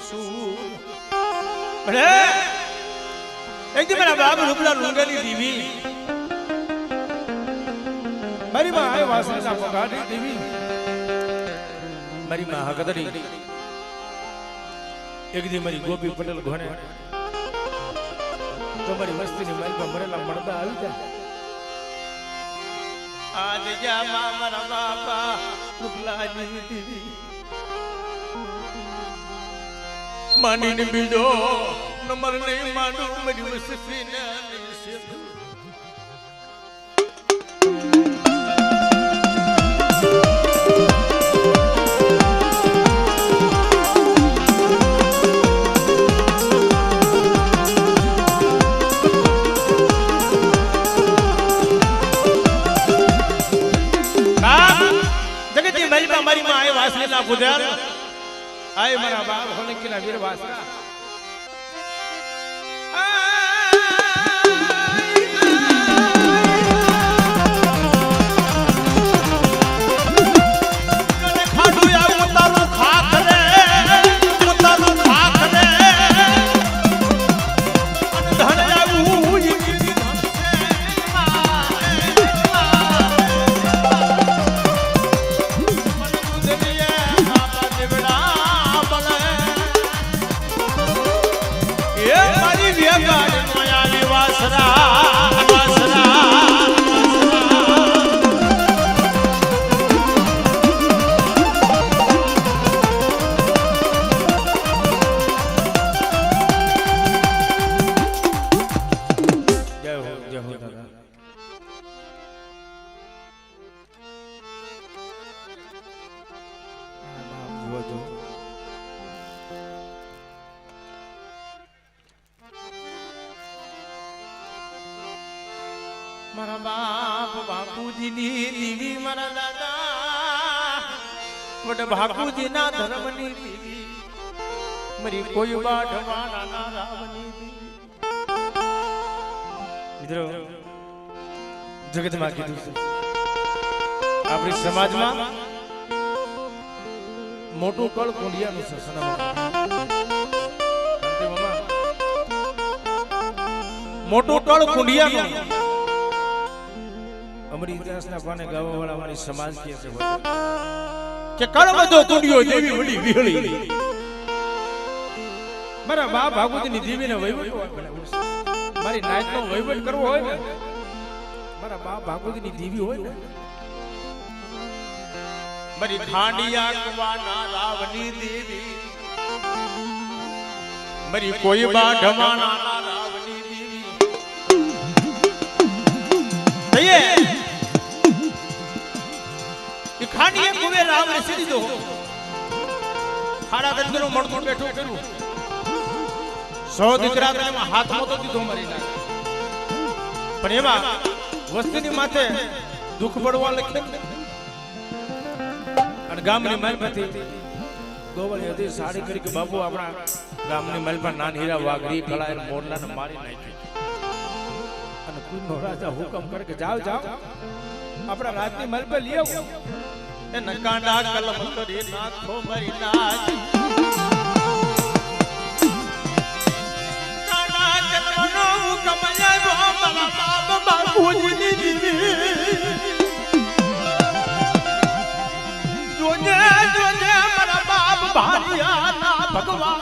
सूर अरे एक दिन मेरा बाप रुपला लूंगेली दीवी मेरी माँ आए वासने ना पगाड़ी दीवी मेरी माँ हकदरी एक दिन मेरी गोपी पटेल घोने तो मेरी मस्ती ने महल पर मरेला मर्दा आई जाए आज जा मारा बापा रुपला दीवी मानी ने बीजो नंबर नहीं मानो मेरी मस्ती ने हमारी माँ आए वासने ना पुजार आए मरा बाप होने की ना वीर वासना मारा बाप बापूजी नी दीवी मारा दादा वड बापूजी ना धर्मनी दीवी मरी कोई बाढ़वाना ना रावनी दीवी मित्रों जगत में कीधुं छे आपणी समाजમાં મોટું કળ કુંડિયાનું છે સનામાં કાંતિ મામા મોટું કળ કુંડિયાનું अमरी इतिहास ना पाने गावा वाला हमारी समाज की ऐसे होते कि कर्म दो कुंडियो देवी बड़ी विहली मारा बाप भागवती नी देवी ने वहीवट मारी नायक नो वहीवट करवो होय ने मारा बाप भागवती नी देवी होय ने मारी खांडिया कुवाना रावनी देवी मारी कोई बा ढवाना रावनी देवी ये खानिए कुवे राम ने सीधी दो हाड़ा दंदरो मणको बैठो करू 100 દીકરા ને હાથમાં તો દીધો મરી ના પણ એમાં વસ્તીની માથે દુખ પડવા લખે અને ગામની મહેલમાંથી ગોવળી હતી સાડી કરી કે બાપુ આપણા ગામની મહેલ પર નાન હીરા વાઘરી કળાય મોરલાને મારી નાખ્યો અને કુનો રાજા હુકમ કરે કે જાઓ જાઓ આપણા રાજની મહેલ પર લઈ આવો એ નકાંડા કલમ કરી નાખો મરી નાચ કાંડા કલમનો હુકમ આવ્યો મારા બાપ બાપુજીની દીવી જોજે જોજે મારા બાપ ભારિયા ના ભગવાન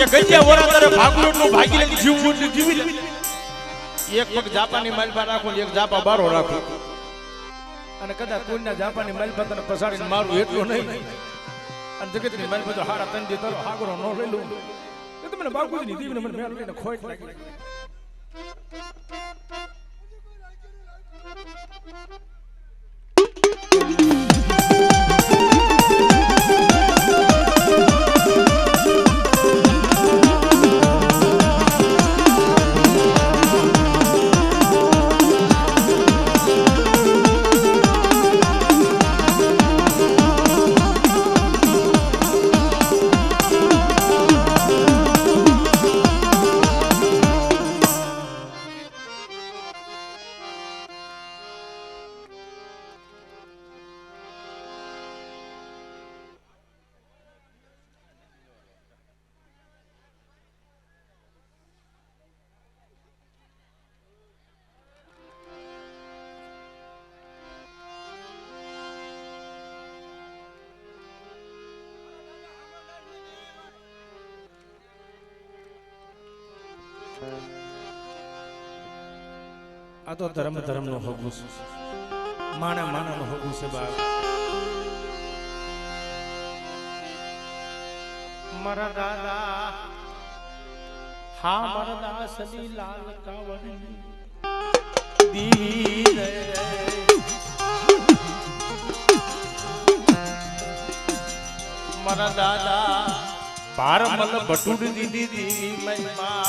કે ગજ્યા વરાતરે ભાગલોટનું ભાગી લઈને જીવવું એટલે જીવી લે. એક પગ જાપાની માલ પર રાખો એક જાપા બારો રાખો અને કદાચ કોઈના જાપાની માલ પર તને પસાડીને મારું એટલું નહીં અને જગતની માલ પર તો હારા તન દે તારો હાગરો ન લઈ લઉં તો મને બાપુજીની દીવીને મને મેલ લઈને ખોટ લાગી. આ તો ધર્મ નો હોગું છે, માણા નો હોગું છે બાપ. મારા દાદા હા મારા દાદા સદી લાલ કાવડી દીવી રે. મારા દાદા પારમલ બટુડ દીદી દીવી મહિમા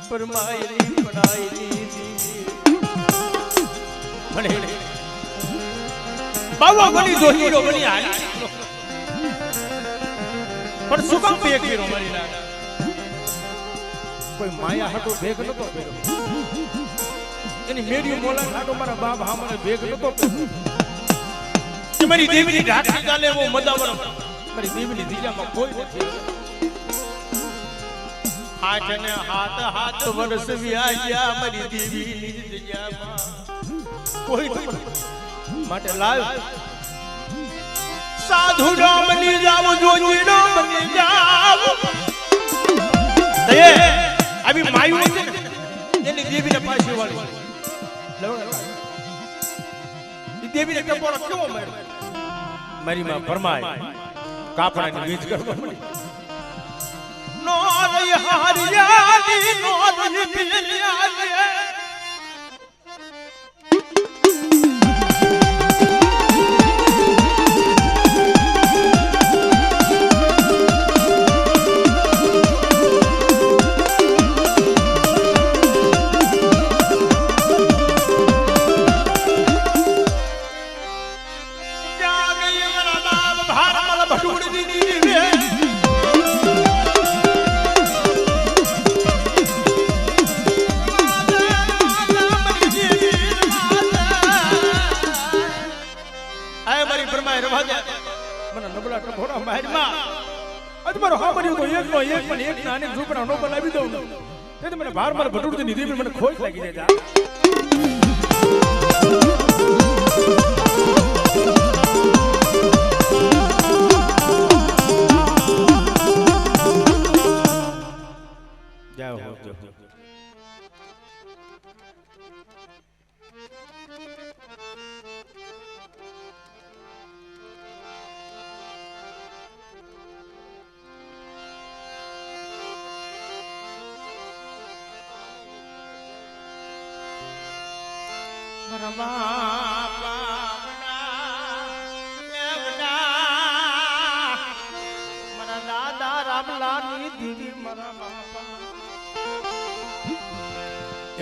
પરમાયરી પડાઈ દીદી બાવા બની જો હીરો બની હાલી પણ શું કામ ભેગ કર્યો મારી લાગ? કોઈ માયા હાટો ભેગ નતો કર્યો, એની મેડિયું મોલા હાટો મારા બાપ હામરે ભેગ નતો કર્યો. મારી દેવીની ઢાકી ચાલે એવો મદાવર મારી દેવીની દિજામાં કોઈ નથી. હાથ ને હાથ હાથ વર્ષ વ્યાયા મારી દેવીની દિજામાં કોઈ માટે લાવ સાધુ રામ ની જાવ જોજી રામ ની જાવ દે આવી માયુ છે એની દેવીને પાછી વાળી ઈ દેવીને ટપોરો કેવો માર્યો મારી માં ફરમાય કાપડાની બીજ કરવા મળી નો રે હારિયાની નો રે પિલિયાની મને નબળા ટપોરા મારમાં અજ મારો હા બન્યું તો એક પણ એક નાની ઝૂંપડા નો બનાવી દઉં તેથી મને ભાર માર ભટુડતી ની દેવી મને ખોટ લાગી જાય. જાઓ જાઓ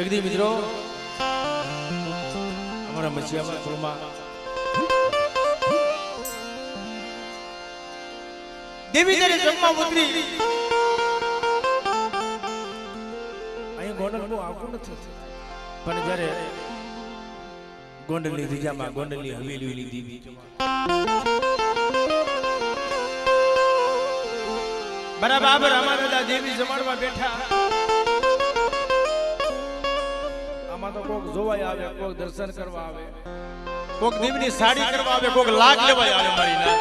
એક દી મિત્રો અમારા મસીહામાં કુલમાં દેવી ત્યારે જમવા ઉતરી અહીં ગોંડલ બહુ આવતું નથી પણ જ્યારે ગોંડલની ધીજામાં ગોંડલની હવેલી દેવી બરાબર અમારા દેવી જમાડવા બેઠા. આમાં તો કોક જોવાય આવે, કોક દર્શન કરવા આવે, કોક દેવીની સાડી કરવા આવે, કોક લાગ લેવાય આવે મારી ના.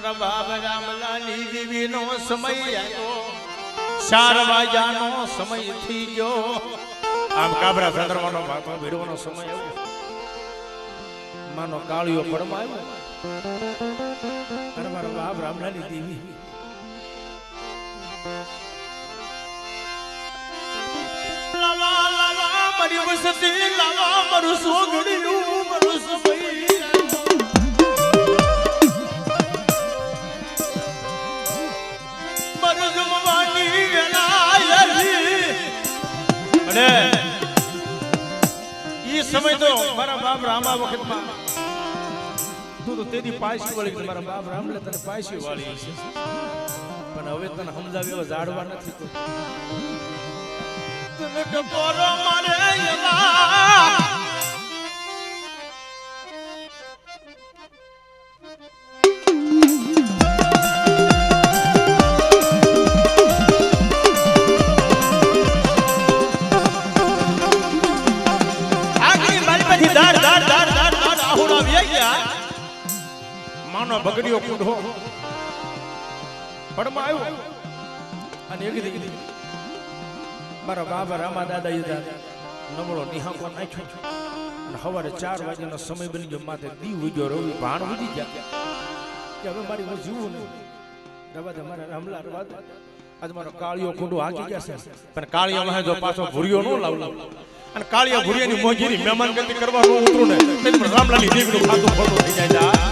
મારા બાપ રામલાની દેવીનો સમય આવ્યો 4 વાગ્યાનો સમય થઈ ગયો આમ કાબરા ચંદ્રમાનો માથો ભીડવાનો સમય આવ્યો માનો કાળિયો પડમાં આવ્યો અને મારા બાપ રામલાની દેવી લાવા લાવા મારી વસતી લાવા મારું સોગડિયું મારું સમય સમય તો મારા બાપ રામા વખતમાં તું તો તેની પાયસી વાળી મારા બાપ રામલે તને પાયસી વાળી છે પણ હવે તને સમજાવી એવા જાડવા નથી તો તને ટકોરો મારે માનો બગડીઓ કૂંઢો પડમાં આવ્યો અને એક દીકરી મારા બાબા રામા દાદા નમળો નિહાકો નાખ્યો અને સવારે 4 વાગ્યાનો સમય બની ગયો માથે દી ઉગ્યો રવિ ભાણ ઉડી ગયા કે હવે મારી હું જીવું નહીં રવા દે મારા રામલા રવા દે આજ મારો કાળિયો કૂંઢો હાકી ગયા છે પણ કાળિયો માં જો પાછો ભૂરિયો ન લાવલો અને કાળિયા ભૂરિયાની મોજીની મહેમાન ગતિ કરવા નો ઉતરું ને તેની રામલાની દેવીનું ખાતું ખોટું થઈ જાય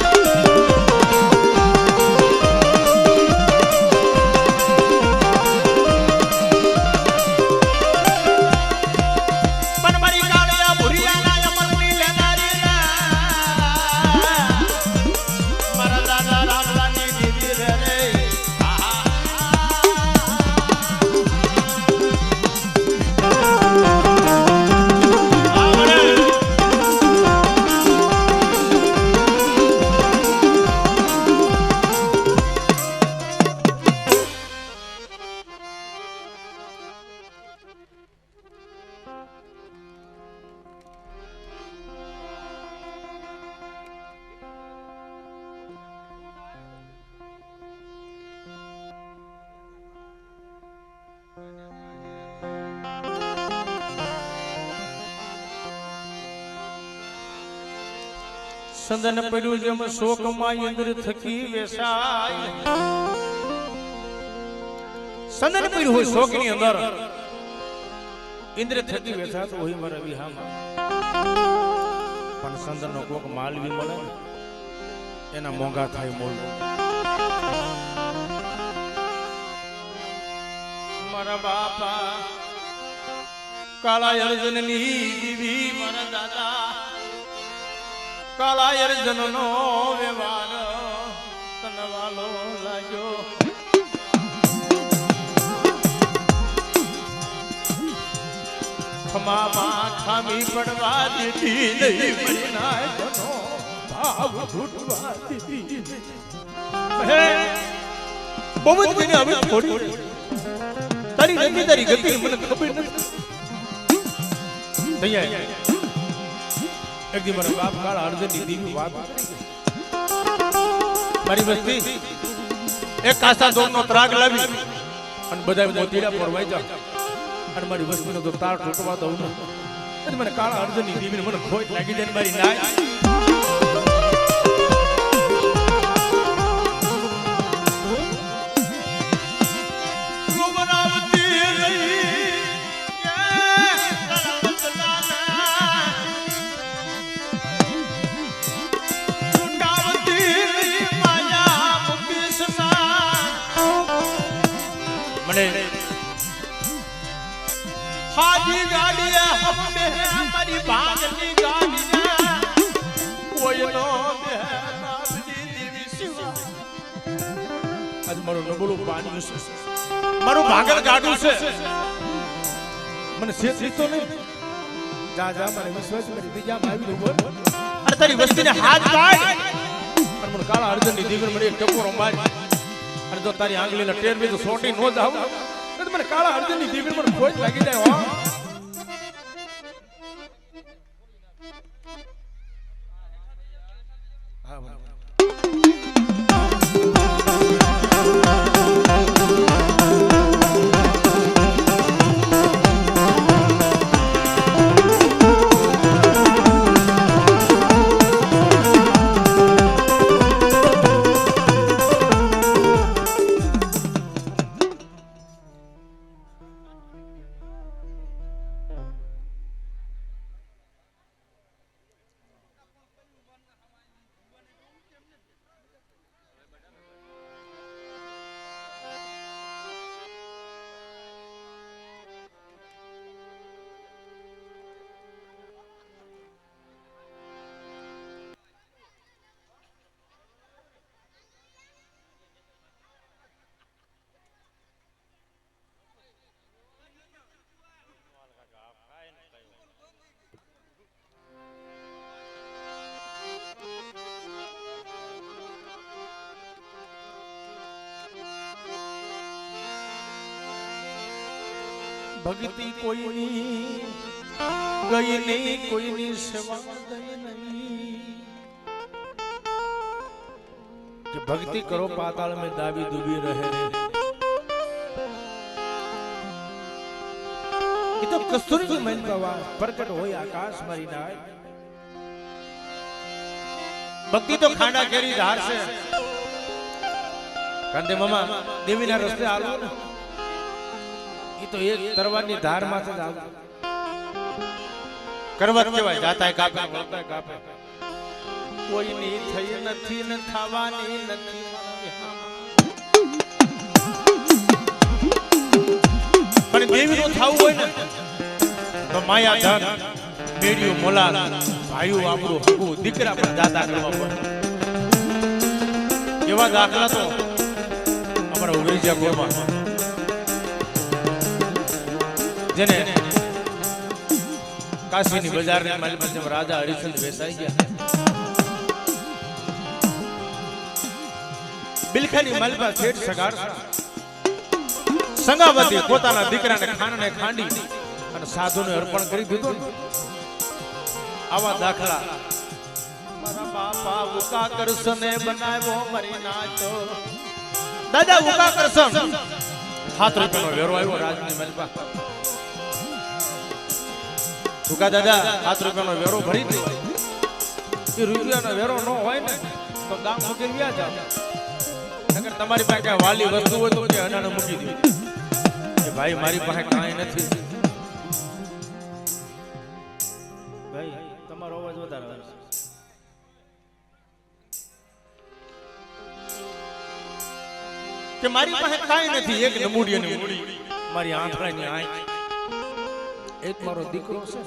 સંદન પડ્યું જેમ શોકમાં ઇન્દ્ર થકી વેસાય સંદન પડ્યું હોય શોકની અંદર ઇન્દ્ર થકી વેસાતો હોય મારા વિહામાં પણ સંદનનો કોક માલવી મળે એના મોંઘા થાય મોલ મારા બાપા કાળા અર્જુનની દીવી મારા દાદા કાળા અર્જુનનો વ્યવહાર તનવાલો લાગ્યો ખમામાં ખામી પડવા દીધી નહીં મહિનાનો ભાવ ઘૂટવા દીધી હે બહુ જ કઈને હવે થોડી તારી નથી તારી ગતિ મને ખબર નથી દયા એકદી મારા બાપ કાળા અર્જુનની દેવી વાત મારી વસ્તી એક કાસા દોમનો ત્રાગ લાવી અને બધા મોતીડા પરવાઈ જાવ અને મારી વસ્તીનો તો તાર તૂટવા દઉં ને મને કાળા અર્જુનની દેવીને મને ખોટ લાગી જાય મારી નાય हाजी गाड़िया हमने हमारी भागनी गाड़िया कोई नो बेहनाबली देवी शिवा आज मारो नबळું પાણી છે મારું ભાગલ ગાડું છે મને સેતી તો નહીં જા જા મને વિશ્વાસ કરી બીજા આવી બોલ અરે તારી વસ્તીને હાથ કાઢ અને મને કાળા અર્જુનની દીકરી મને એક ટકોરો મારી અને જો તારી આંગળીના ટેર બી તો સોટી નો જાવ મને કાળા અર્જુનની દીકરી મને ખોટ લાગી જાય હો હા ભક્તિ કોઈની ગઈ નહીં, કોઈની સેવા ગઈ નહીં. કે ભક્તિ કરો પાતાળ में દાબી ડૂબી રહે રે. એ તો કસ્તુરી મન પ્રવાહ પ્રકટ હોય આકાશ મારી નાય. ભક્તિ તો ખાંડા કેરી ધાર છે. કાંદે મામા દેવીના રસ્તે આલો ને એ તો એક તરવારની ધાર માં જ આલો. કરવત કહેવાય, જાતાય કાપે વળતાય કાપે. કોઈની થઈ નથી ને થવાની નથી. પણ દેવી નું થવું હોય ને તો માયા ધન મેડિયું મોલા ભાઈઓ આપણું હકું દીકરા પર દાતા કરવા પડે. એવા દાખલા તો અમારા ઉગરીજાપુરમાં જેને કાશીની બજારની માલમાં રાજા હરિશ્ચંદ્ર બેસાઈ ગયા. બિલખાની માલમાં શેઠ સગાર સંગાવતી પોતાના દીકરાને ખાંડને ખાંડી અને સાધુને અર્પણ કરી દીધું. આવા દાખલા મારા બાપા ઉકા કરસને બનાવ્યો મરી નાચો. દાદા ઉકા કરસન 7 રૂપિયાનો વેરો આવ્યો રાજની મલપા. ઉકા દાદા 7 રૂપિયાનો વેરો ભરી દે. એ રૂપિયાનો વેરો ન હોય ને તો ગામ મૂકી વ્યા જાવ. નકર તમારી પાસે વાલી વસ્તુ હોય તો કે અનાને મૂકી દે કે ભાઈ મારી પાસે કાંઈ નથી. ભાઈ તમારો અવાજ વધારે આવે છે. કે મારી પાસે કાંઈ નથી. એક નમૂડીની મૂડી, મારી આંખની આંખ, એક મારો દીકરો છે.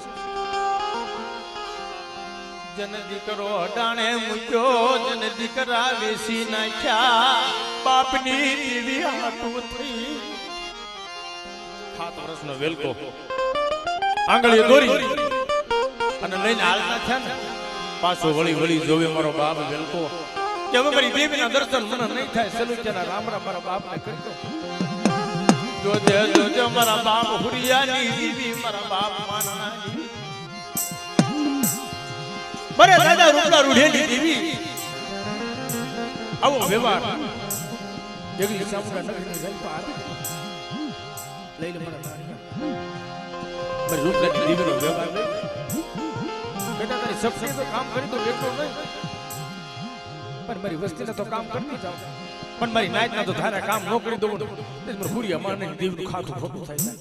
જન દીકરો અડાણે મૂક્યો, જન દીકરા વેસી નાખ્યા. બાપની દીવી હાટું થઈ 7 વર્ષનો વેલકો આંગળીએ દોરી અને લઈને હાલતા થયા ને પાછો વળી વળી જોવે મારો બાપ વેલકો કે હવે મારી દેવીના દર્શન મને નહીં થાય. સલુચના રામ રામ મારા બાપને કરતો. જોજે જોજે મારા બાપ હુરિયાની દીવી, મારા બાપ માનનાની. બરે દાદા રૂપડા રૂઢેની દેવી. આવો વ્યવહાર જગલી સામુડા નગરની વેલપા આપી લઈ લે મારા મારી રૂપડાની દેવીનો વ્યવહાર લઈ. બેટા તારી સપની તો કામ કરી તો બેઠો નહીં, પણ મારી વસ્તીને તો કામ કરતી જાવ. પણ મારી નાયતના તો ધારા કામ ન કરી દઉં ને મારા ભૂરિયા માને દેવનું ખાતું ખોટું થાય.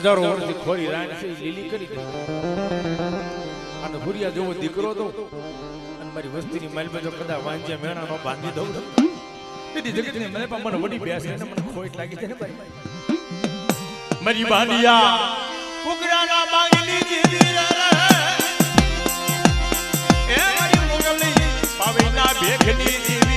હજારો વર્ષથી ખોરી રાણ છે લીલી કરી દે અને ભુરિયા જેવો દીકરો દો અને મારી વસ્તીની માલમાં જો કદા વાંજ્યા મેણા નો બાંધી દઉં તેથી જગતની માલમાં મને વડી બેસે ને મને ખોટ લાગી છે ને ભાઈ. મારી બાંધિયા કુકડાના માંગની દીદી રે, એ મારી મોગલી પાવીના ભેખની દીદી રે.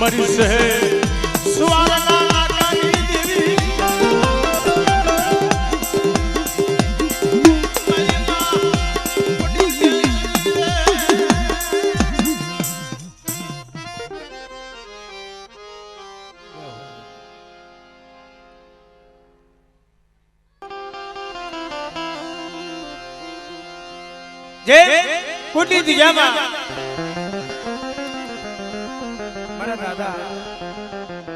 मरी से જે કુટી દિજામાં મારા દાદા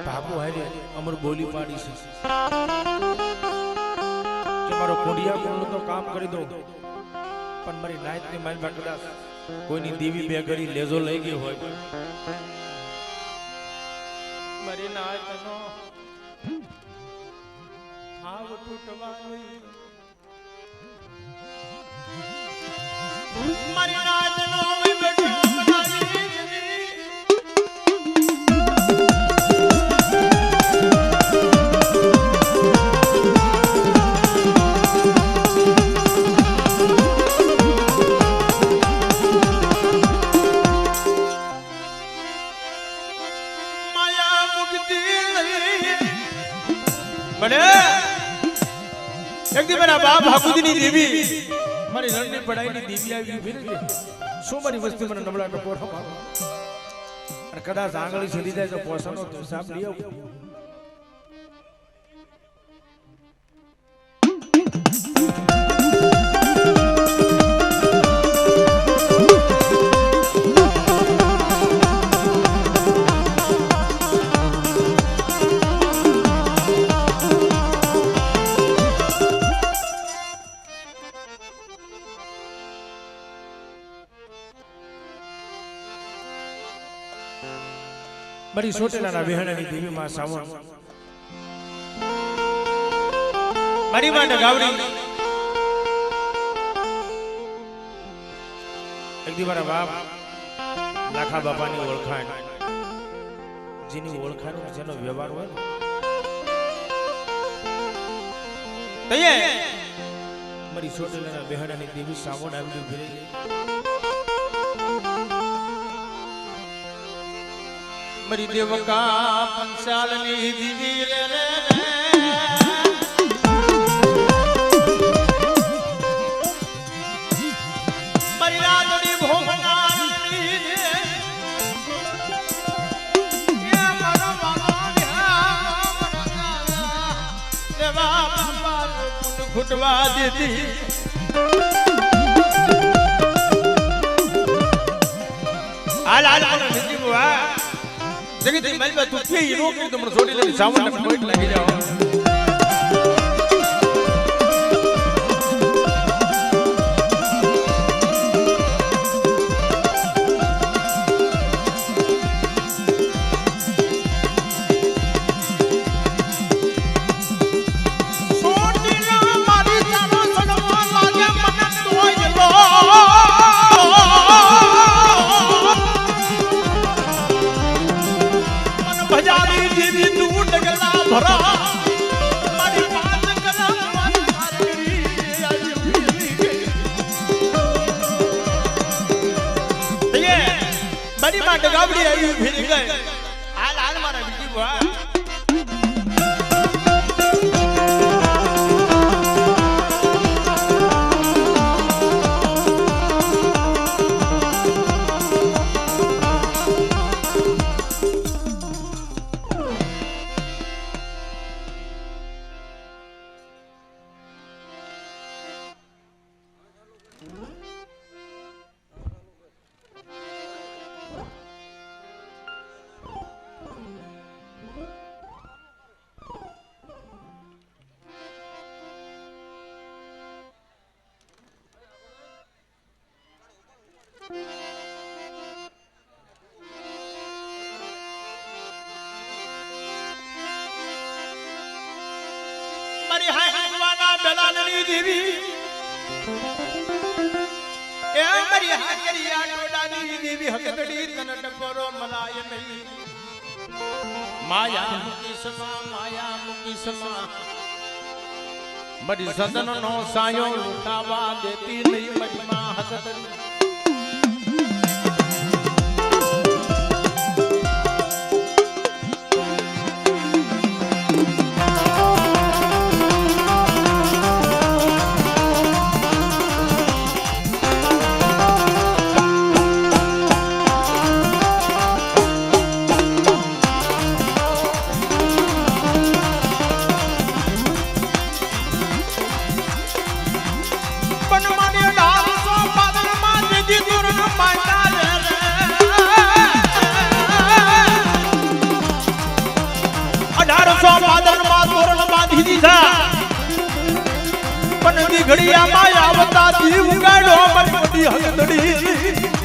બાપુ હારે અમર બોલી પાડી છે કે મારો કોડિયા કોણનું તો કામ કરી દો પણ મારી નાઈટની માઇલમાં કદાચ કોઈની દેવી બે ઘડી લેજો લઈ ગઈ હોય મારી નાઈટનો હાવ તૂટવાની મારી નાઈટનો ભાગુદની દેવી મારી રણની પડાઈની દેવી આવી ફીરે શું મારી વસ્તી મને નબળા ટકોરા મારો અને કદાચ આંગળી છેડી જાય તો પોસાનો સાપ લઈ આવું મારી સોટેલાના વિહણાની દેવી માં સાવણ મારી માં ગાવડી એક દી મારા બાપ લાખા બાપાની ઓળખાણ જેની ઓળખાણ જેનો વ્યવહાર હોય તઈએ મારી સોટેલાના વિહણાની દેવી સાવણ આવી ફેરે મરી દેવકા પંચાલની દીવી રે મરી રાતડી ભોગનાની રે એ મારો બાબા દેવા બાબા ફૂટવા દીધી હાલ દીદી બુઆ જગતી મારી બાત તું ફી નો કરી તો મને છોડી લે સાવણ ને પોઈન્ટ લાગી જાવ ગાવડી આવી ફેરી ગઈ હાલ હાલ મારા બીજી બુઆ મારી હાકવાના બેલાની દેવી એ મારી હાકરિયા ટોડાની દેવી હકતડી તન ટકોરો મલાય નહીં માયા મુકી સમા મારી સદન નો સાયો લૂટાવા દેતી નહીં મારી માં હકતડી પણ મને ડાસો પાદર બાંધી દીધા પણ દીઘડિયામાં આવતા દી ઉગાડો મારી મોટી હગદડી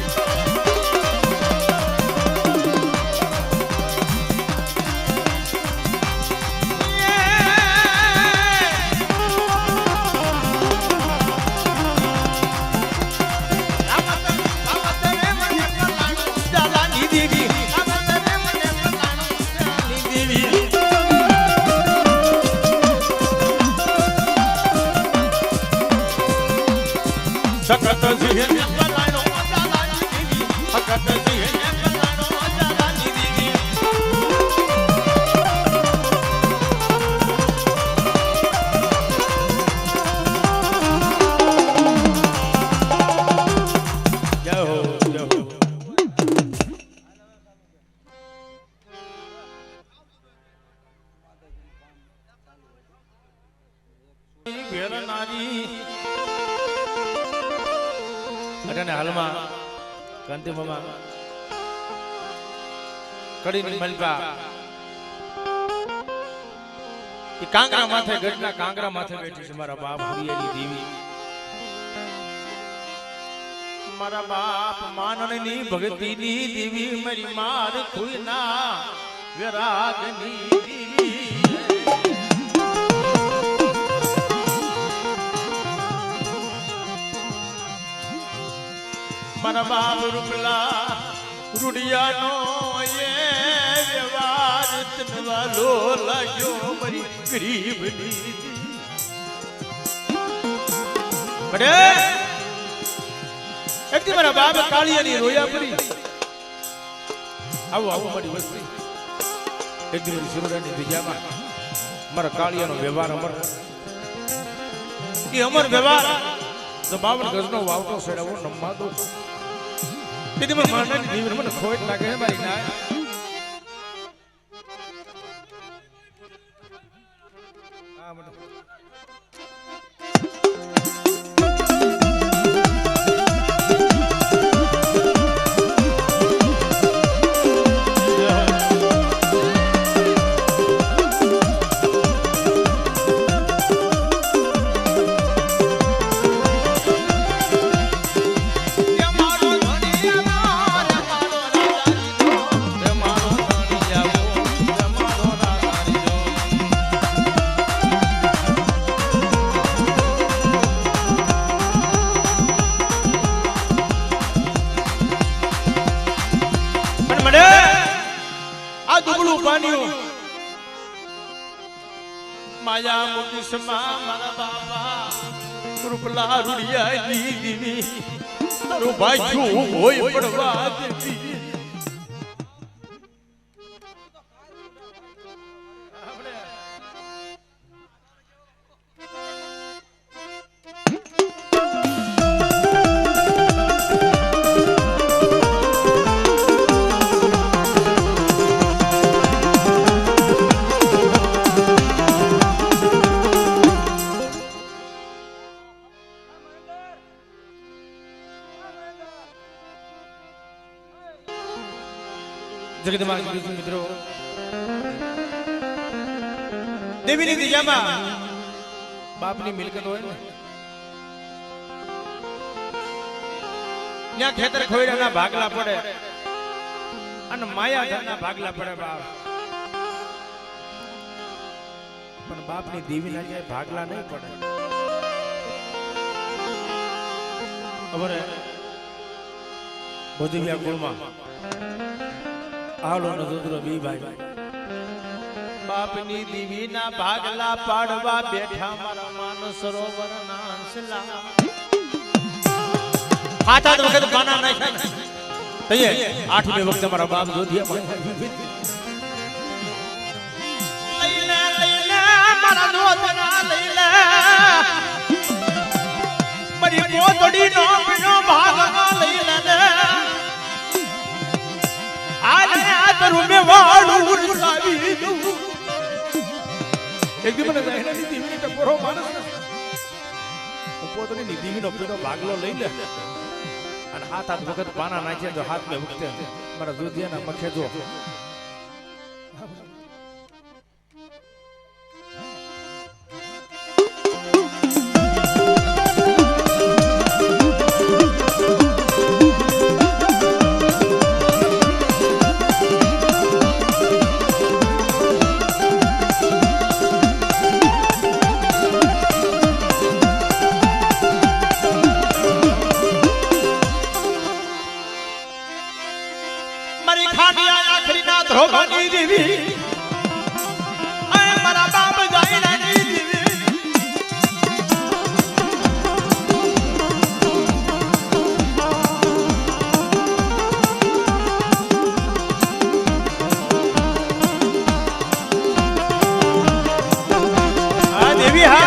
સખત જીએ પલાણો જાલાની દેવી સખત જીએ પલાણો જાલાની દેવી જય હો જય હો વેરનારી અને હાલમાં કાંતિમામા કડીની મલપા એ કાંગરા માથે ગઢના કાંગરા માથે બેઠી છે મારા બાપ હરિયાની દેવી મારા બાપ માનણની ભક્તિની દેવી મારી માર ખુઈના વિરાગની દેવી મારા બાપ રૂપલા રૂડિયાનો એ વ્યવહાર તનવાલો લાગ્યો મારી ગરીબની બડે એકદી મારા બાપ કાળિયાની રોયા પડી આવો આવો મારી વસ્તી એકદી મારી શિરોડાની બીજામાં મારા કાળિયાનો વ્યવહાર અમર એ અમર વ્યવહાર તો 52 ગજનો વાવટો સેડાવો નમવા દો કીધી મને મારનારી દેવી મને ખોટ લાગે હે મારી નાય આ મને માયા મોટી સમા મારા બાપા રૂપલા રૂડિયાની દેવી તારું ભાગ્યું હોય પડવા દેવી જગદમાતા મિત્રો દેવીની દિજામાં બાપની મિલકત હોય ને ત્યાં ખેતર ખોયડાના ભાગલા પડે અને માયાધરના ભાગલા પડે બાપ પણ બાપની દેવીના ક્યાંય ભાગલા નહીં પડે ખબર હે બોધિવિયા કુળમાં આલો નો દુદરો બી ભાઈ બાપની દેવીના ભાગલા પાડવા બેઠા મારા માન સરોવર ના હંસલા હાથા વખત પાના નાખ્યા તઈએ આઠમી વખત મારા બાપ જોધિયા લઈને લઈને મારા દોતના લઈને મારી પોતડી નો પીનો ભાગમાં લઈને રૂમે વાળું ઉરસાવી દઉં એક દી મને દહેનાની દીવીની ટપોરો માણસ પોતની દીવીનો પીનો ભાગલો લઈ લે અને હાથ વખત પાના નાખે જો હાથ મે વખતે મારા દૂધિયાના મખે જો મારી ખાડિયા આખરી ના ધ્રોબાની દેવી મારા બાપ ગાયડાની દેવી આ દેવી હા